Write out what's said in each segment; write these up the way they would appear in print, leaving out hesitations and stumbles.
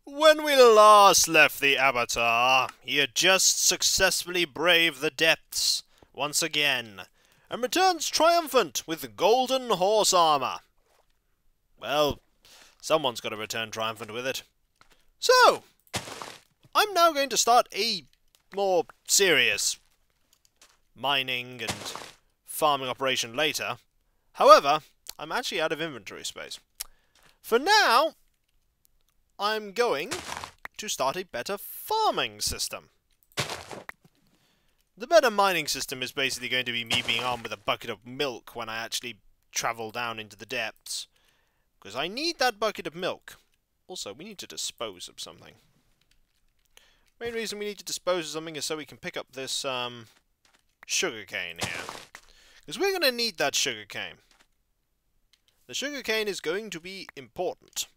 When we last left the Avatar, he had just successfully braved the depths once again, and returns triumphant with golden horse armor. Well, someone's got to return triumphant with it. So, I'm now going to start a more serious mining and farming operation later. However, I'm actually out of inventory space. For now, I'm going to start a better farming system. The better mining system is basically going to be me being armed with a bucket of milk when I actually travel down into the depths. Because I need that bucket of milk. Also, we need to dispose of something. Main reason we need to dispose of something is so we can pick up this sugarcane here. Because we're going to need that sugarcane. The sugarcane is going to be important.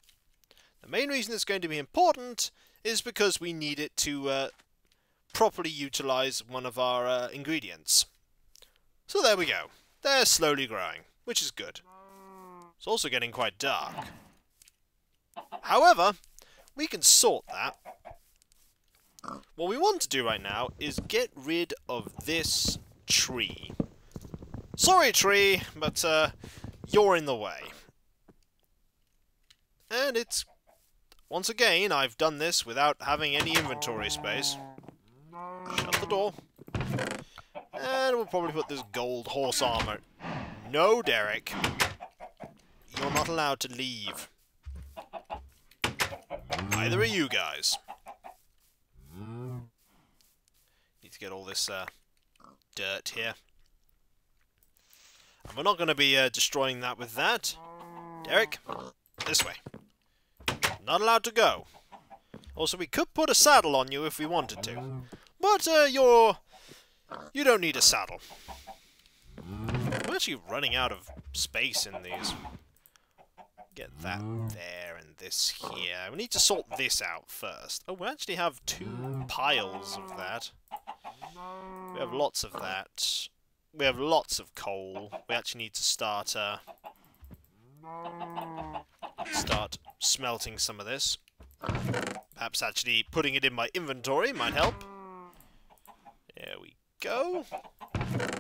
The main reason it's going to be important is because we need it to properly utilize one of our ingredients. So there we go. They're slowly growing, which is good. It's also getting quite dark. However, we can sort that. What we want to do right now is get rid of this tree. Sorry, tree, but you're in the way. And it's... Once again, I've done this without having any inventory space. Shut the door. And we'll probably put this gold horse armor. No, Derek. You're not allowed to leave. Neither are you guys. Need to get all this dirt here. And we're not going to be destroying that with that. Derek, this way. Not allowed to go. Also, we could put a saddle on you if we wanted to. But you don't need a saddle. I'm actually running out of space in these. Get that there and this here. We need to sort this out first. Oh, we actually have 2 piles of that. We have lots of that. We have lots of coal. We actually need to start smelting some of this. Perhaps actually putting it in my inventory might help. There we go.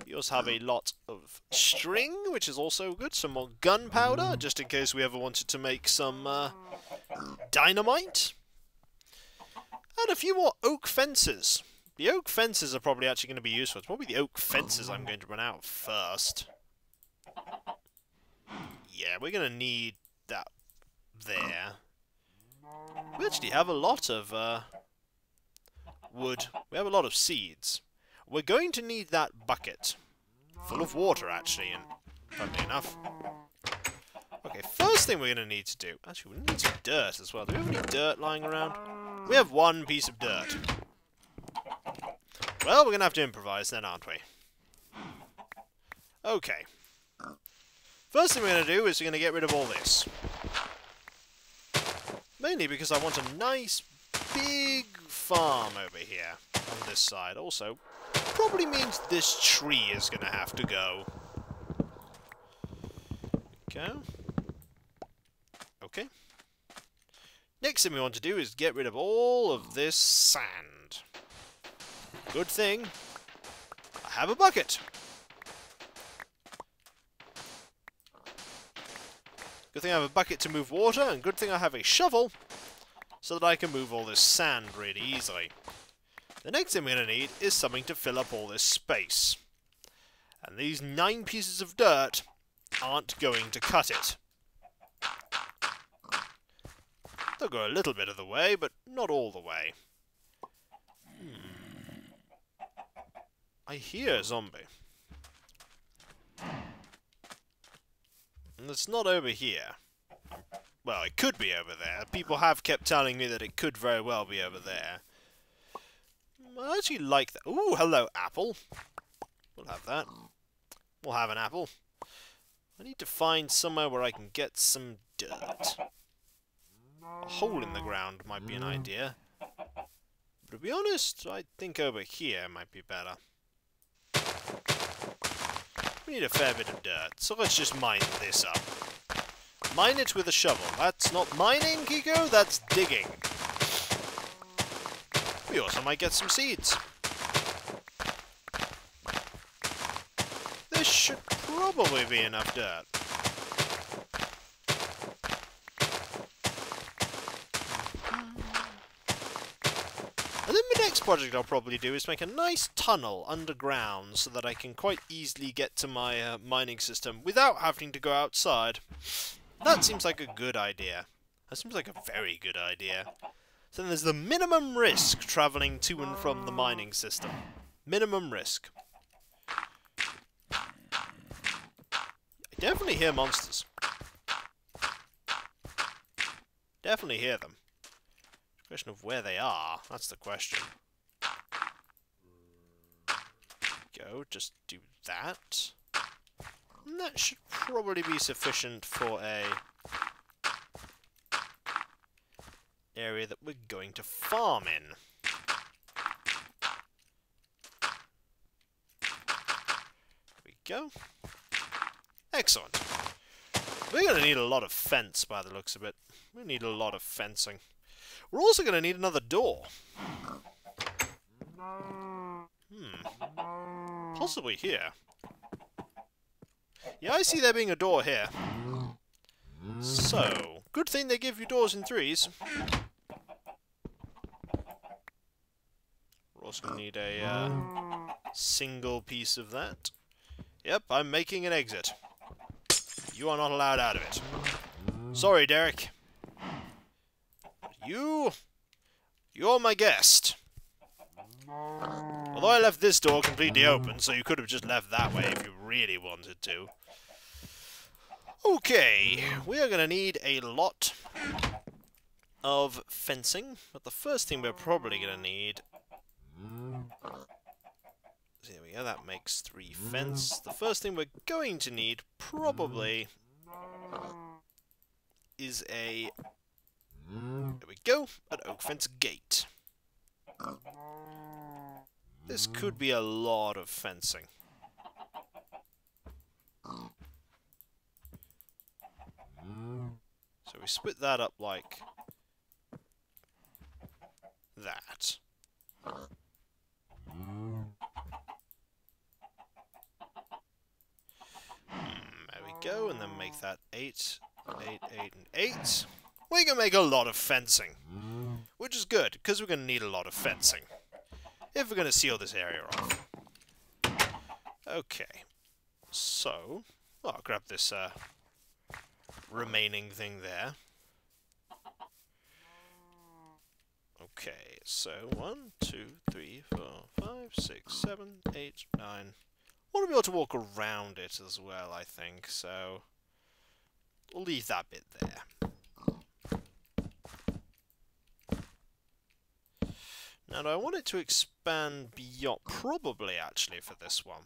We also have a lot of string, which is also good. Some more gunpowder, just in case we ever wanted to make some dynamite. And a few more oak fences. The oak fences are probably actually going to be useful. It's probably the oak fences I'm going to run out first. Yeah, we're going to need that there. We actually have a lot of wood. We have a lot of seeds. We're going to need that bucket. Full of water, actually, and funnily enough. Okay, first thing we're going to need to do... Actually, we need some dirt as well. Do we have any dirt lying around? We have 1 piece of dirt. Well, we're going to have to improvise then, aren't we? Okay. First thing we're going to do is we're going to get rid of all this. Mainly because I want a nice, big farm over here on this side. Also, probably means this tree is going to have to go. Okay. Okay. Next thing we want to do is get rid of all of this sand. Good thing I have a bucket. Good thing I have a bucket to move water, and good thing I have a shovel so that I can move all this sand really easily. The next thing we're going to need is something to fill up all this space. And these 9 pieces of dirt aren't going to cut it. They'll go a little bit of the way, but not all the way. I hear a zombie. And it's not over here. Well, it could be over there. People have kept telling me that it could very well be over there. I actually like that. Ooh, hello, apple. We'll have that. We'll have an apple. I need to find somewhere where I can get some dirt. A hole in the ground might be an idea. But to be honest, I think over here might be better. We need a fair bit of dirt, so let's just mine this up. Mine it with a shovel. That's not mining, Kiko, that's digging. We also might get some seeds. This should probably be enough dirt. And then the next project I'll probably do is make a nice tunnel underground so that I can quite easily get to my mining system without having to go outside. That seems like a good idea. That seems like a very good idea. So then there's the minimum risk travelling to and from the mining system. Minimum risk. I definitely hear monsters. Definitely hear them. Question of where they are, that's the question. Go, just do that. And that should probably be sufficient for a area that we're going to farm in. There we go. Excellent. We're going to need a lot of fence by the looks of it. We need a lot of fencing. We're also going to need another door. Possibly here. Yeah, I see there being a door here. So, good thing they give you doors in threes. We're also going to need a single piece of that. Yep, I'm making an exit. You are not allowed out of it. Sorry, Derek. You're my guest. Although I left this door completely open, so you could have just left that way if you really wanted to. Okay, we are going to need a lot of fencing, but the first thing we're probably going to need... There we go, that makes 3 fence. The first thing we're going to need, probably, is a... There we go, an oak fence gate. This could be a lot of fencing. So we split that up like that. There we go, and then make that 8, 8, 8, and 8. We can make a lot of fencing, which is good, because we're going to need a lot of fencing if we're going to seal this area off. Okay, so I'll grab this remaining thing there. Okay, so 1, 2, 3, 4, 5, 6, 7, 8, 9. I want to be able to walk around it as well, I think, so we'll leave that bit there. Now, do I want it to expand beyond? Probably, actually, for this one.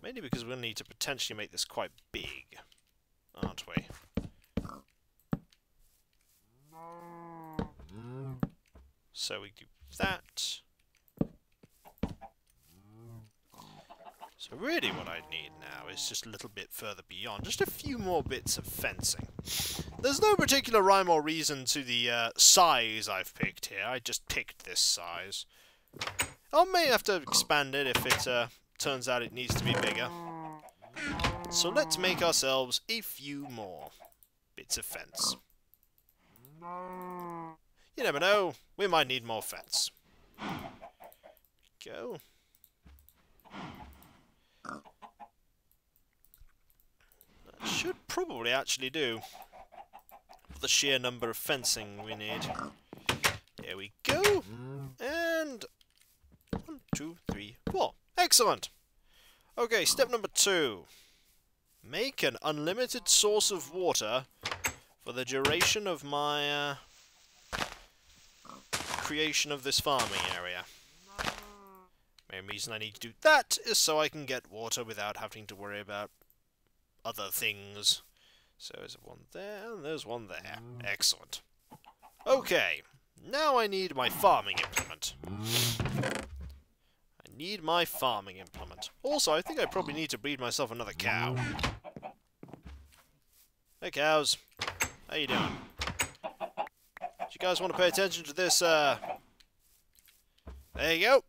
Mainly because we're going to need to potentially make this quite big, aren't we? So we do that. So really what I need now is just a little bit further beyond. Just a few more bits of fencing. There's no particular rhyme or reason to the size I've picked here. I just picked this size. I may have to expand it if it turns out it needs to be bigger. So let's make ourselves a few more bits of fence. You never know, we might need more fence. Go. That should probably actually do. For the sheer number of fencing we need. There we go. And 1, 2, 3, 4. Excellent. Okay, step number 2. Make an unlimited source of water for the duration of my creation of this farming area. Main reason I need to do that is so I can get water without having to worry about other things. So there's one there, and there's one there. Excellent. Okay, now I need my farming implement. I need my farming implement. Also, I think I probably need to breed myself another cow. Hey cows, how you doing? Do you guys want to pay attention to this There you go.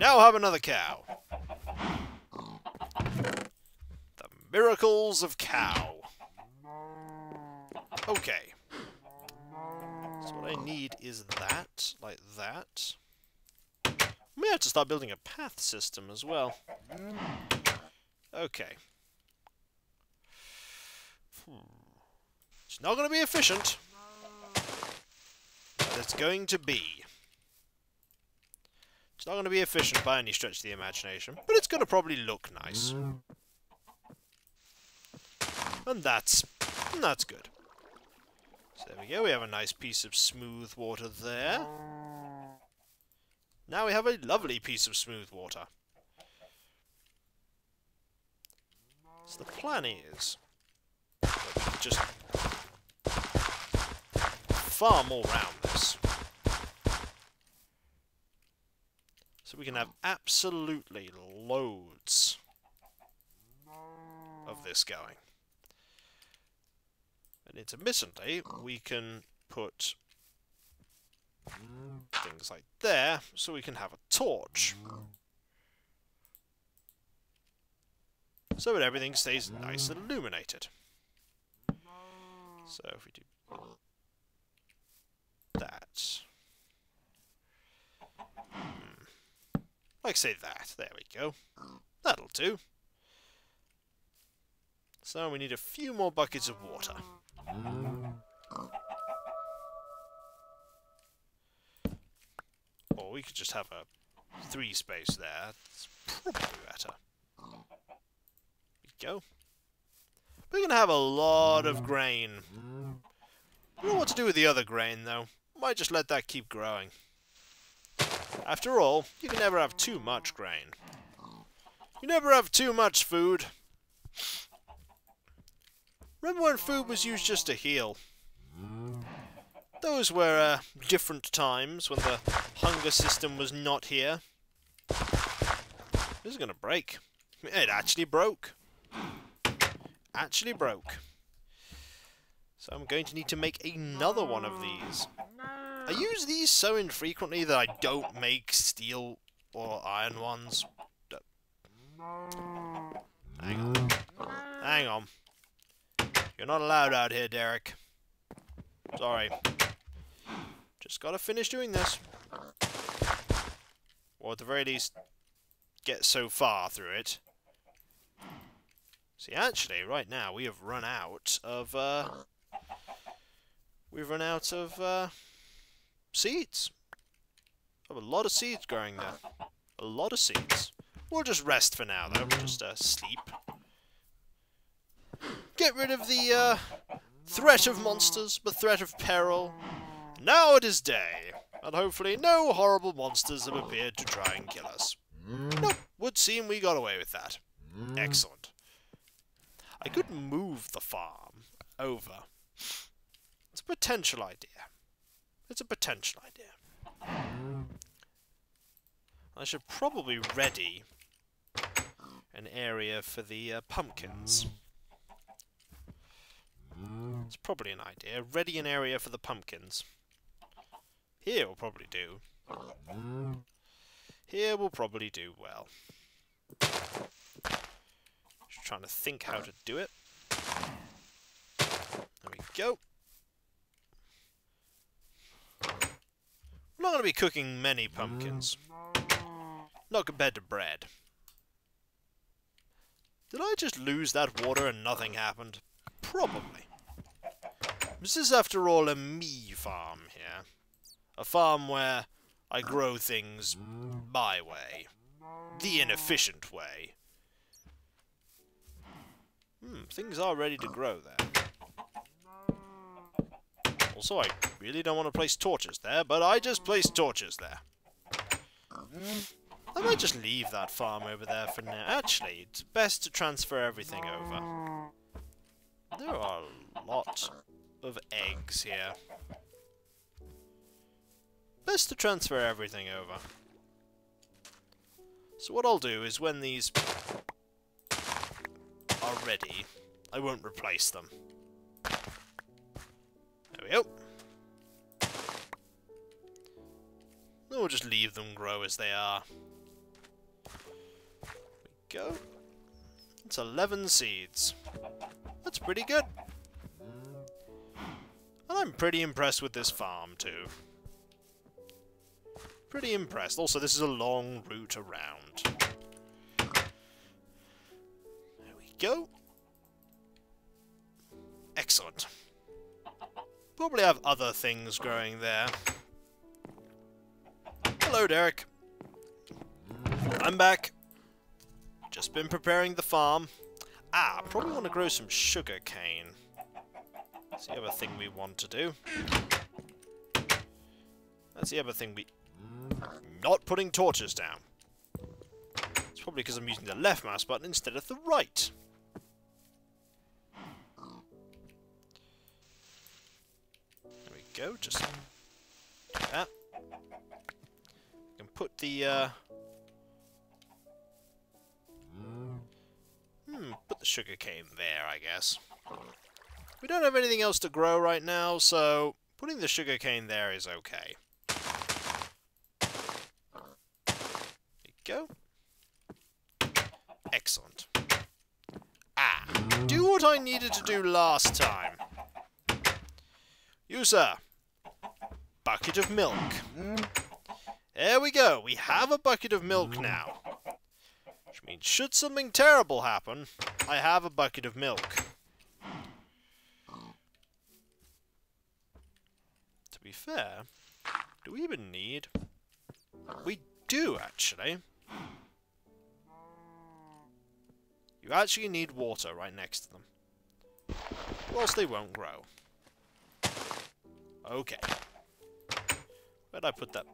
Now have another cow. The miracles of cow. Okay. So what I need is that, like that. We may have to start building a path system as well. Okay. It's not going to be efficient. But it's going to be. It's not going to be efficient by any stretch of the imagination, but it's going to probably look nice. And that's good. So there we go, we have a nice piece of smooth water there. Now we have a lovely piece of smooth water. So the plan is that we can just farm all around this. So we can have absolutely loads of this going. And intermittently, we can put things like there, so we can have a torch. So that everything stays nice and illuminated. So if we do that. Like say that. There we go. That'll do. So we need a few more buckets of water. Or we could just have a 3 space there. It's probably better. There we go. We're going to have a lot of grain. I don't know what to do with the other grain, though. Might just let that keep growing. After all, you can never have too much grain. You never have too much food. Remember when food was used just to heal? Those were different times when the hunger system was not here. This is going to break. It actually broke. Actually broke. So I'm going to need to make another one of these. I use these so infrequently that I don't make steel or iron ones. Hang on. Hang on. You're not allowed out here, Derek. Sorry. Just gotta finish doing this. Or at the very least, get so far through it. See, actually, right now, we have run out of, seeds. I have a lot of seeds growing there. A lot of seeds. We'll just rest for now, though. Just, sleep. Get rid of the, threat of monsters, the threat of peril. Now it is day, and hopefully no horrible monsters have appeared to try and kill us. Nope, would seem we got away with that. Excellent. I could move the farm over. It's a potential idea. It's a potential idea. I should probably ready an area for the pumpkins. It's probably an idea. Ready an area for the pumpkins. Here will probably do. Here will probably do well. Just trying to think how to do it. There we go. I'm not going to be cooking many pumpkins. Not compared to bread. Did I just lose that water and nothing happened? Probably. This is, after all, a me farm here. A farm where I grow things my way. The inefficient way. Things are ready to grow there. Also, I really don't want to place torches there, but I just placed torches there. I might just leave that farm over there for now. Actually, it's best to transfer everything over. There are a lot of eggs here. Best to transfer everything over. So what I'll do is when these are ready, I won't replace them. There we go. we'll just leave them grow as they are. There we go. It's 11 seeds. That's pretty good. And I'm pretty impressed with this farm, too. Pretty impressed. Also, this is a long route around. There we go. Excellent. Probably have other things growing there. Hello, Derek. I'm back. Just been preparing the farm. Probably want to grow some sugar cane. That's the other thing we want to do. That's the other thing we... Not putting torches down. It's probably because I'm using the left mouse button instead of the right. There we go, just... do that. I can put the, put the sugar cane there, I guess. We don't have anything else to grow right now, so putting the sugar cane there is okay. There you go. Excellent. Do what I needed to do last time. You, sir. Bucket of milk. There we go. We have a bucket of milk now. Which means, should something terrible happen, I have a bucket of milk. To be fair, do we even need... We do, actually. You actually need water right next to them. Or else they won't grow. Okay. Where'd I put that?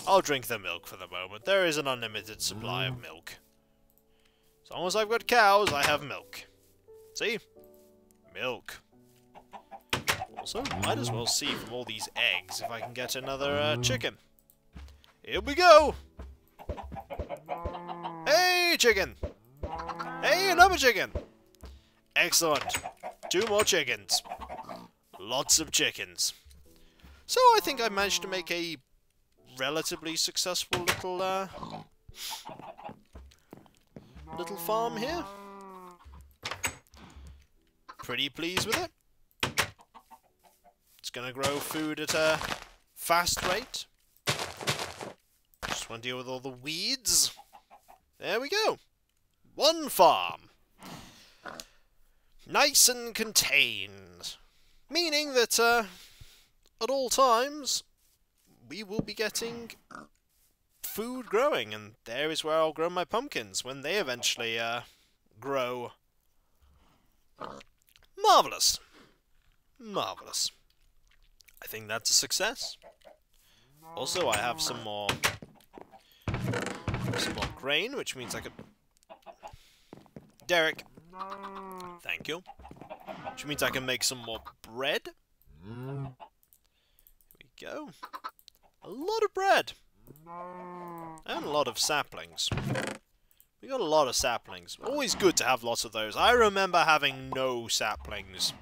I'll drink the milk for the moment. There is an unlimited supply of milk. As long as I've got cows, I have milk. See? Milk. Also, might as well see from all these eggs if I can get another chicken. Here we go! Hey, chicken! Hey, another chicken! Excellent. 2 more chickens. Lots of chickens. So I think I managed to make a relatively successful little little farm here. Pretty pleased with it. It's gonna grow food at a fast rate. Just want to deal with all the weeds. There we go. 1 farm. Nice and contained. Meaning that at all times we will be getting food growing, and there is where I'll grow my pumpkins when they eventually grow. Marvellous. Marvellous. I think that's a success. Also, I have some more grain, which means I could... Derek. Thank you. Which means I can make some more bread. Here we go. A lot of bread. And a lot of saplings. We got a lot of saplings. Always good to have lots of those. I remember having no saplings.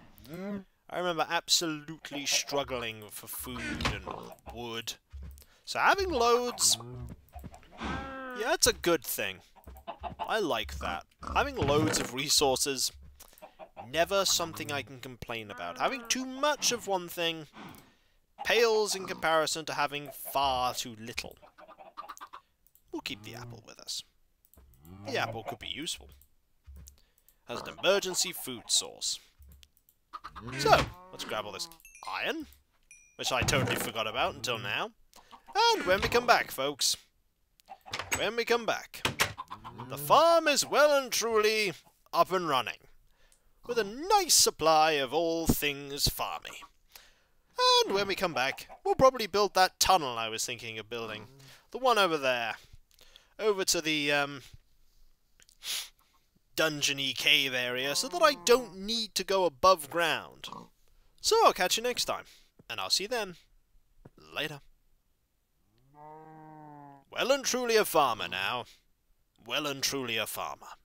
I remember absolutely struggling for food and wood. So having loads... Yeah, it's a good thing. I like that. Having loads of resources, never something I can complain about. Having too much of one thing pales in comparison to having far too little. We'll keep the apple with us. The apple could be useful as an emergency food source. So, let's grab all this iron, which I totally forgot about until now. And when we come back, folks, when we come back, the farm is well and truly up and running, with a nice supply of all things farmy. And when we come back, we'll probably build that tunnel I was thinking of building. The one over there. Over to the, dungeon-y cave area, so that I don't need to go above ground. So I'll catch you next time, and I'll see you then. Later. Well and truly a farmer now. Well and truly a farmer.